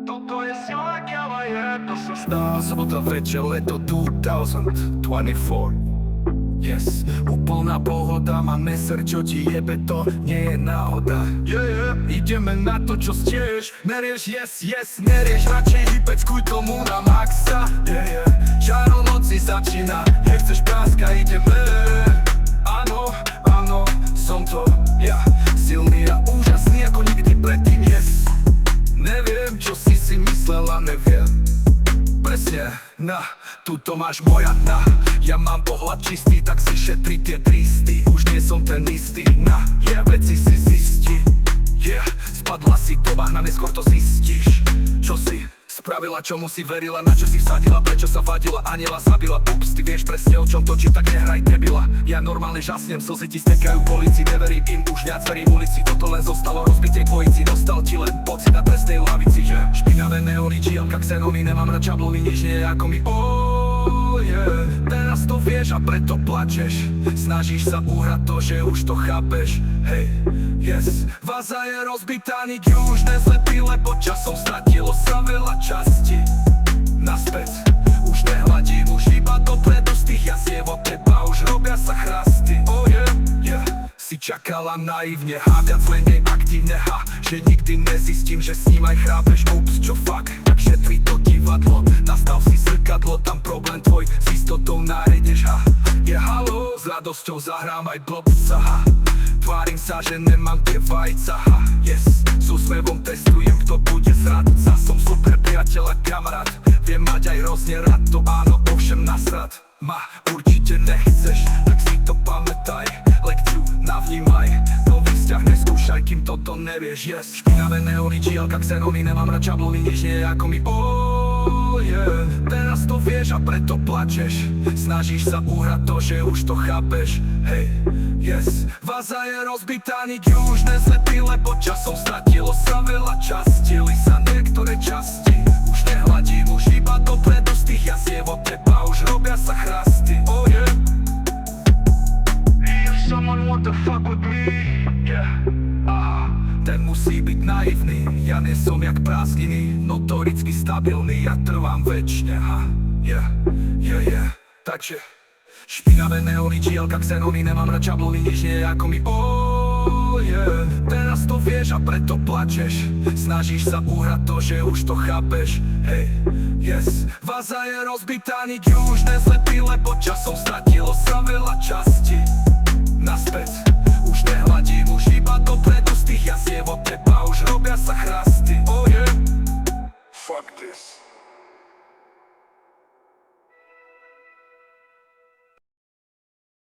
Toto je sila, káva je, to sa stá. Sobota večer, leto 2024. Yes, úplná pohoda, máme srdčo, ti jebe, to nie je náhoda. Ideme na to, čo stieš, nerieš, nerieš, radšej hypeckuj tomu na maxa. Žáro noci začína, nechceš práska, ideme. Áno, som to ja, silný a úžasný ako nikdy predtým, yes. Neviem, čo si myslela, neviem. Presne, tuto máš moja dna. Ja mám pohľad čistý, tak si šetri tie tristy. Už nie som ten istý, veci si zistí. Spadla si doba, na neskôr to zistíš. Čo si spravila, čomu si verila, na čo si vsadila, prečo sa vadila, aniela zabila. Ups, ty vieš presne, o čom točím, tak nehraj debila. Ja normálne žasnem, slzy ti stekajú po lici. Neverím im, už viac verím ulici. Toto len zostalo rozbitej dvojici. Dostal ti len pocit na trestnej lavici, že špinavé neony, čielka xenóny. Nemám rád čablony, nič nie je ako mi. Teraz to vieš a preto plačeš. Snažíš sa uhrať to, že už to chápeš. Hej, yes. Váza je rozbitá, nič už nezlepí, lebo časom stratilo sa veľa časti. Naspäť už nehladím, už iba dopredu z tých jaziev od teba už robia sa chrasty. Si čakala naivne, viac menej aktívne, že nikdy nezistím, že s ním aj chrápeš. Ups, čo fuck, tak šetri to divadlo. Nastav si zrkadlo, tam problém tvoj s istotou nájdeš, halo, s radosťou zahrám aj blbca, tvárim sa, že nemám tie vajca, yes. S úsmevom testujem, kto bude zradca. Som super priateľ a kamarát, viem mať aj hrozne rád, to áno, ovšem nasrad ma určite nechceš, tak si to pamätaj. Lekciu navnímaj, nový vzťah neskúšaj, kým toto nevieš, yes. Špinavé neony, čielka xenóny, nemám rád čablony, nič nie je ako mi. Teraz to vieš a preto plačeš. Snažíš sa uhrať to, že už to chápeš. Hej, yes. Váza je rozbitá, nič už nezlepí, lebo časom stratilo sa veľa časti. Sa niektoré časti už nehladím, už iba dopredu z tých jaziev od teba už robia sa chrasty. Someone want to fuck with me, ten musí byť naivný. Ja nie som jak prázdniny, notoricky stabilný. Ja trvám večne, Takže špinavé neony, čielka xenóny, nemám rád čablony, nič nie je ako mi. Teraz to vieš a preto plačeš. Snažíš sa uhrať to, že už to chápeš. Hej, yes. Váza je rozbitá, nič už nezlepí, lebo časom stratilo sa veľa časti. Naspäť už nehladím, už iba dopredu z tých jaziev od teba už robia sa chrasty. Fuck this.